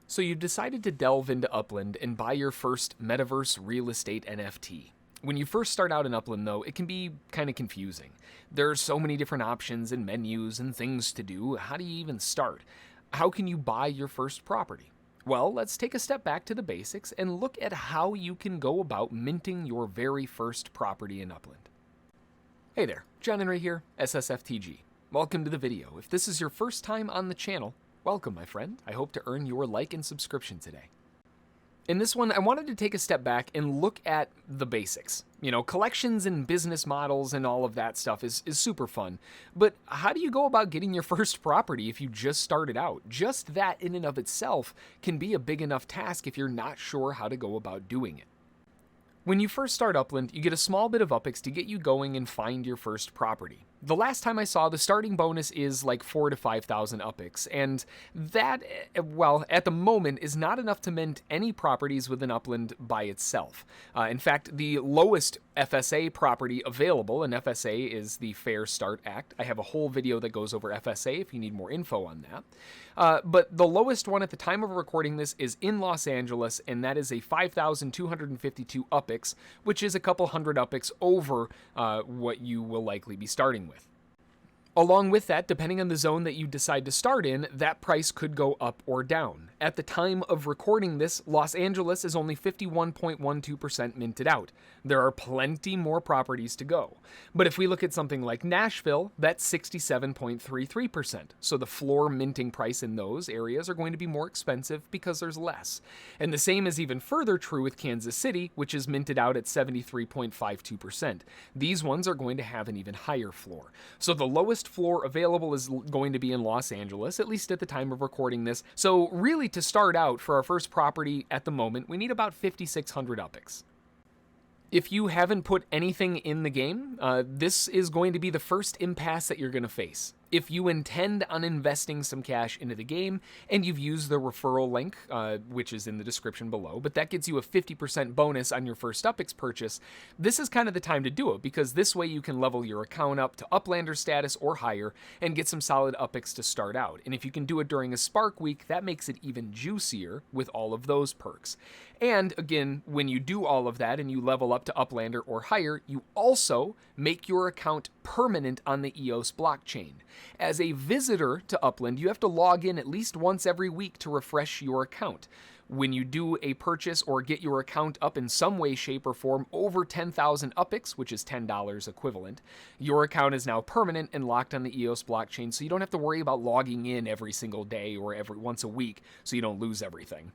So you've decided to delve into Upland and buy your first metaverse real estate NFT. When you first start out in Upland, though, it can be kind of confusing. There are so many different options and menus and things to do. How do you even start? How can you buy your first property? Well, let's take a step back to the basics and look at how you can go about minting your very first property in Upland. Hey there, John Henry here, ssftg. Welcome to the video. If this is your first time on the channel, welcome, my friend. I hope to earn your like and subscription today. In this one, I wanted to take a step back and look at the basics. You know, collections and business models and all of that stuff is super fun. But how do you go about getting your first property if you just started out? Just that in and of itself can be a big enough task if you're not sure how to go about doing it. When you first start Upland, you get a small bit of UPX to get you going and find your first property. The last time I saw, the starting bonus is like 4,000 to 5,000 UPX, and that, well, at the moment is not enough to mint any properties within Upland by itself. In fact, the lowest FSA property available, and FSA is the Fair Start Act. I have a whole video that goes over FSA if you need more info on that. But the lowest one at the time of recording this is in Los Angeles, and that is a 5,252 UPX, which is a couple hundred UPX over what you will likely be starting with. Along with that, depending on the zone that you decide to start in, that price could go up or down. At the time of recording this, Los Angeles is only 51.12% minted out. There are plenty more properties to go. But if we look at something like Nashville, that's 67.33%. So the floor minting price in those areas are going to be more expensive because there's less. And the same is even further true with Kansas City, which is minted out at 73.52%. These ones are going to have an even higher floor. So the lowest floor available is going to be in Los Angeles, at least at the time of recording this. So really, to start out for our first property at the moment, we need about 5,600 UPX. If you haven't put anything in the game, this is going to be the first impasse that you're going to face. If you intend on investing some cash into the game and you've used the referral link, which is in the description below, but that gets you a 50% bonus on your first UPX purchase, this is kind of the time to do it because this way you can level your account up to Uplander status or higher and get some solid UPX to start out. And if you can do it during a Spark week, that makes it even juicier with all of those perks. And again, when you do all of that and you level up to Uplander or higher, you also make your account permanent on the EOS blockchain. As a visitor to Upland, you have to log in at least once every week to refresh your account. When you do a purchase or get your account up in some way, shape, or form over 10,000 UPX, which is $10 equivalent, your account is now permanent and locked on the EOS blockchain, so you don't have to worry about logging in every single day or once a week so you don't lose everything.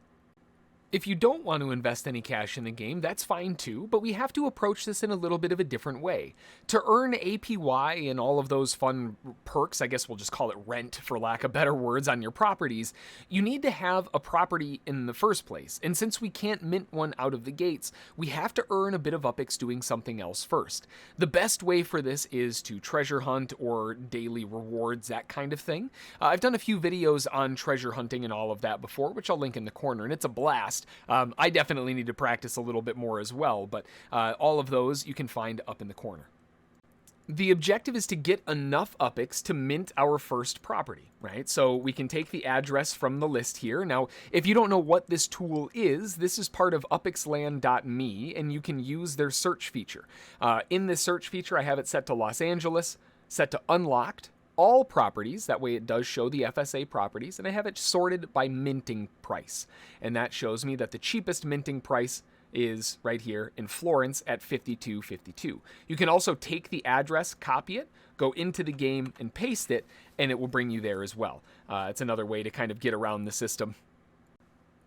If you don't want to invest any cash in the game, that's fine too, but we have to approach this in a little bit of a different way. To earn APY and all of those fun perks, I guess we'll just call it rent for lack of better words, on your properties, you need to have a property in the first place. And since we can't mint one out of the gates, we have to earn a bit of UPX doing something else first. The best way for this is to treasure hunt or daily rewards, that kind of thing. I've done a few videos on treasure hunting and all of that before, which I'll link in the corner, and it's a blast. I definitely need to practice a little bit more as well, but all of those you can find up in the corner. The objective is to get enough UPX to mint our first property, right? So we can take the address from the list here. Now, if you don't know what this tool is, this is part of upxland.me, and you can use their search feature. In this search feature, I have it set to Los Angeles, set to unlocked, all properties, that way it does show the FSA properties, and I have it sorted by minting price. And that shows me that the cheapest minting price is right here in Florence at $52.52. You can also take the address, copy it, go into the game and paste it, and it will bring you there as well. It's another way to kind of get around the system.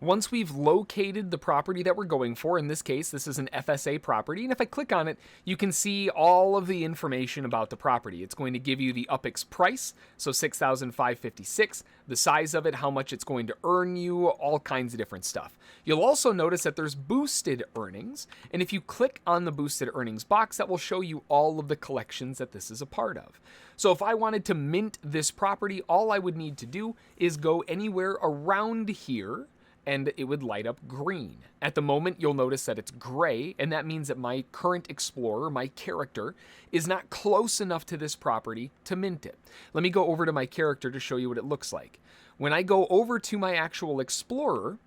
Once we've located the property that we're going for, in this case, this is an FSA property, and if I click on it, you can see all of the information about the property. It's going to give you the UPX price, so $6,556, the size of it, how much it's going to earn you, all kinds of different stuff. You'll also notice that there's boosted earnings, and if you click on the boosted earnings box, that will show you all of the collections that this is a part of. So if I wanted to mint this property, all I would need to do is go anywhere around here, and it would light up green. At the moment, you'll notice that it's gray, and that means that my current explorer, my character, is not close enough to this property to mint it. Let me go over to my character to show you what it looks like. When I go over to my actual Explorer,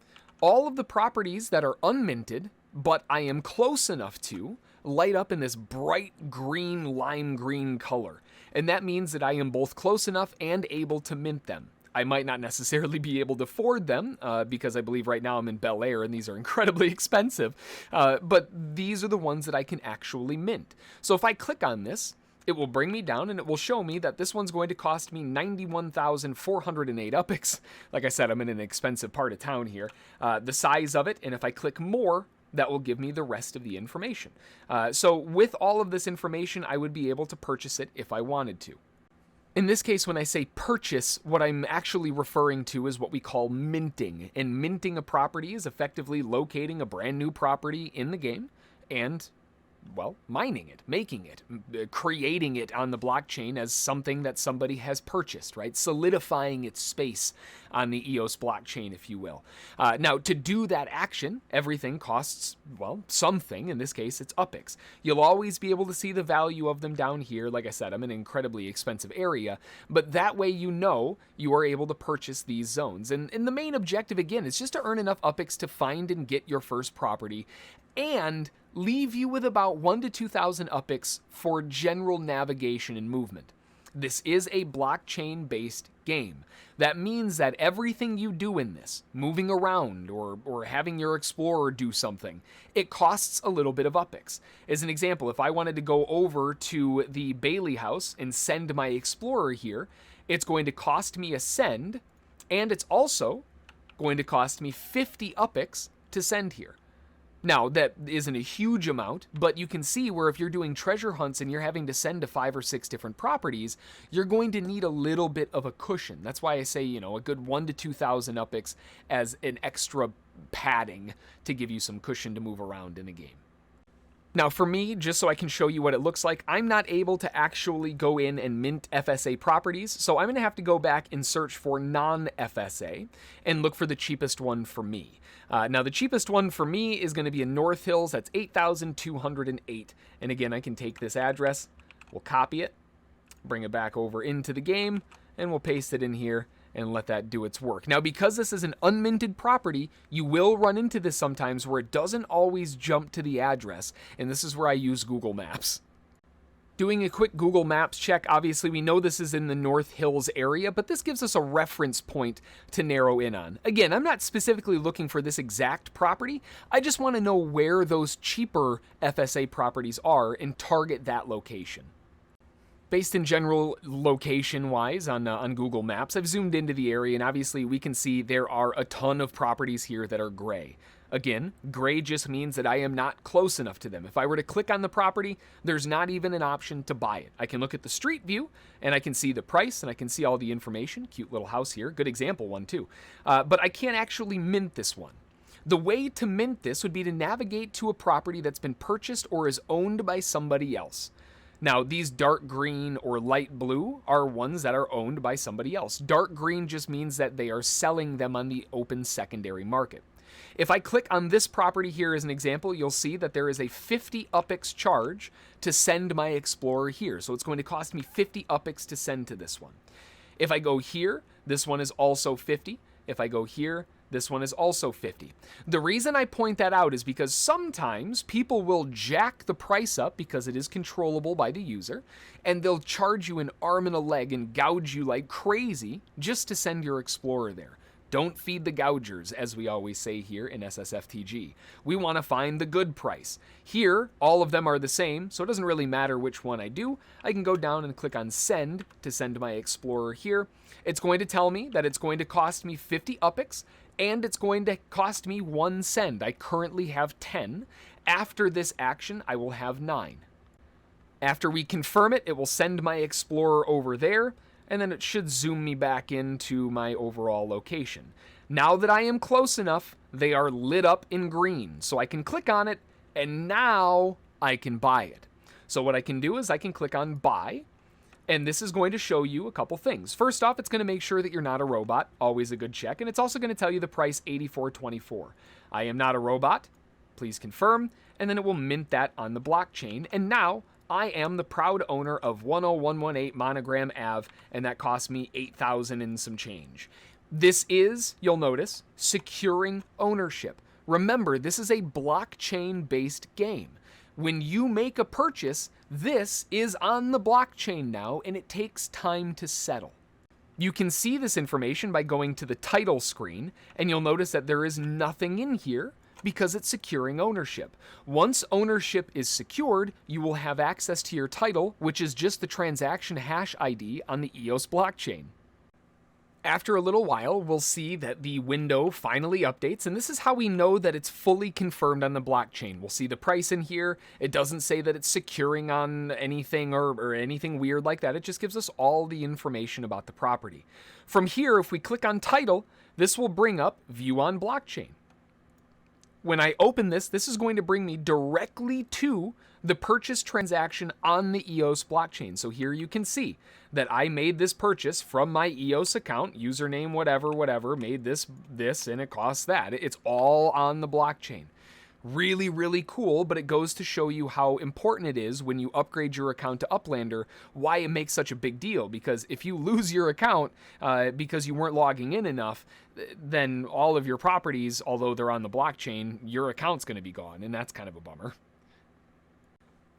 all of the properties that are unminted, but I am close enough to, light up in this bright green, lime green color. And that means that I am both close enough and able to mint them. I might not necessarily be able to afford them because I believe right now I'm in Bel Air and these are incredibly expensive. But these are the ones that I can actually mint. So if I click on this, it will bring me down and it will show me that this one's going to cost me 91,408 UPIX. Like I said, I'm in an expensive part of town here. The size of it, and if I click more, that will give me the rest of the information. So with all of this information, I would be able to purchase it if I wanted to. In this case, when I say purchase, what I'm actually referring to is what we call minting. And minting a property is effectively locating a brand new property in the game and, well, mining it, making it, creating it on the blockchain as something that somebody has purchased, right? Solidifying its space on the EOS blockchain, if you will. Now, to do that action, everything costs, well, something. In this case, it's UPIX. You'll always be able to see the value of them down here. Like I said, I'm in an incredibly expensive area, but that way you know you are able to purchase these zones. And the main objective, again, is just to earn enough UPIX to find and get your first property and leave you with about 1,000 to 2,000 UPIX for general navigation and movement. This is a blockchain-based game. That means that everything you do in this, moving around or having your explorer do something, it costs a little bit of UPIX. As an example, if I wanted to go over to the Bailey house and send my explorer here, it's going to cost me a send, and it's also going to cost me 50 UPIX to send here. Now, that isn't a huge amount, but you can see where if you're doing treasure hunts and you're having to send to 5 or 6 different properties, you're going to need a little bit of a cushion. That's why I say, a good 1,000 to 2,000 UPIX as an extra padding to give you some cushion to move around in a game. Now for me, just so I can show you what it looks like, I'm not able to actually go in and mint FSA properties, so I'm going to have to go back and search for non-FSA and look for the cheapest one for me. Now the cheapest one for me is going to be in North Hills. That's 8,208. And again, I can take this address, we'll copy it, bring it back over into the game, and we'll paste it in here and let that do its work. Now, because this is an unminted property, you will run into this sometimes where it doesn't always jump to the address, and this is where I use Google Maps. Doing a quick Google Maps check, obviously we know this is in the North Hills area, but this gives us a reference point to narrow in on. Again, I'm not specifically looking for this exact property, I just want to know where those cheaper FSA properties are and target that location. Based in general location-wise on Google Maps, I've zoomed into the area, and obviously we can see there are a ton of properties here that are gray. Again, gray just means that I am not close enough to them. If I were to click on the property, there's not even an option to buy it. I can look at the street view, and I can see the price, and I can see all the information. Cute little house here. Good example one, too. But I can't actually mint this one. The way to mint this would be to navigate to a property that's been purchased or is owned by somebody else. Now, these dark green or light blue are ones that are owned by somebody else. Dark green just means that they are selling them on the open secondary market. If I click on this property here as an example, you'll see that there is a 50 UPIX charge to send my Explorer here. So it's going to cost me 50 UPIX to send to this one. If I go here, this one is also 50. If I go here, this one is also 50. The reason I point that out is because sometimes people will jack the price up because it is controllable by the user, and they'll charge you an arm and a leg and gouge you like crazy just to send your Explorer there. Don't feed the gougers, as we always say here in ssftg. We want to find the good price. Here, all of them are the same, so it doesn't really matter which one I do. I can go down and click on send to send my Explorer here. It's going to tell me that it's going to cost me 50 UPIX, and it's going to cost me 1 send. I currently have 10. After this action, I will have 9. After we confirm it, it will send my Explorer over there, and then it should zoom me back into my overall location. Now that I am close enough, they are lit up in green, so I can click on it, and now I can buy it. So what I can do is I can click on buy, and this is going to show you a couple things. First off, it's going to make sure that you're not a robot, always a good check, and it's also going to tell you the price, $84.24. I am not a robot, please confirm, and then it will mint that on the blockchain, and now I am the proud owner of 10118 Monogram Ave, and that cost me $8,000 and some change. This is, you'll notice, securing ownership. Remember, this is a blockchain-based game. When you make a purchase, this is on the blockchain now, and it takes time to settle. You can see this information by going to the title screen, and you'll notice that there is nothing in here because it's securing ownership. Once ownership is secured, you will have access to your title, which is just the transaction hash ID on the EOS blockchain. After a little while, we'll see that the window finally updates, and this is how we know that it's fully confirmed on the blockchain. We'll see the price in here. It doesn't say that it's securing on anything or anything weird like that. It just gives us all the information about the property. From here, if we click on title, this will bring up View on Blockchain. When I open this, this is going to bring me directly to the purchase transaction on the EOS blockchain. So here you can see that I made this purchase from my EOS account, username, whatever, made this, and it costs that. It's all on the blockchain. Really, really cool, but it goes to show you how important it is when you upgrade your account to Uplander, why it makes such a big deal. Because if you lose your account because you weren't logging in enough, then all of your properties, although they're on the blockchain, your account's going to be gone, and that's kind of a bummer.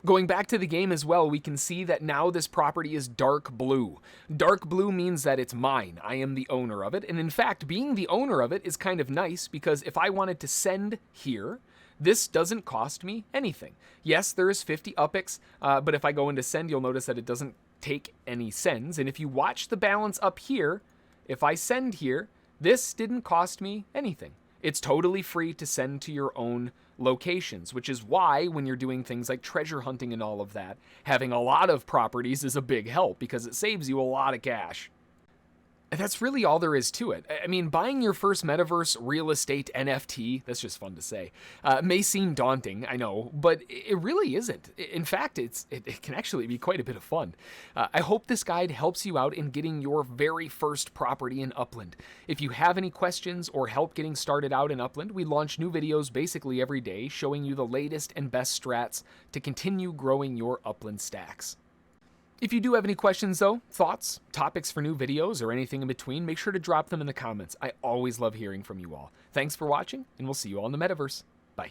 Going back to the game as well, we can see that now this property is dark blue. Dark blue means that it's mine. I am the owner of it. And in fact, being the owner of it is kind of nice because if I wanted to send here, this doesn't cost me anything. Yes, there is 50 UPIX, but if I go into send, you'll notice that it doesn't take any sends. And if you watch the balance up here, if I send here, this didn't cost me anything. It's totally free to send to your own locations, which is why when you're doing things like treasure hunting and all of that, having a lot of properties is a big help because it saves you a lot of cash. And that's really all there is to it. I mean, buying your first metaverse real estate NFT, that's just fun to say, may seem daunting, I know, but it really isn't. In fact, it can actually be quite a bit of fun. I hope this guide helps you out in getting your very first property in Upland. If you have any questions or help getting started out in Upland, we launch new videos basically every day showing you the latest and best strats to continue growing your Upland stacks. If you do have any questions though, thoughts, topics for new videos, or anything in between, make sure to drop them in the comments. I always love hearing from you all. Thanks for watching, and we'll see you all in the metaverse. Bye.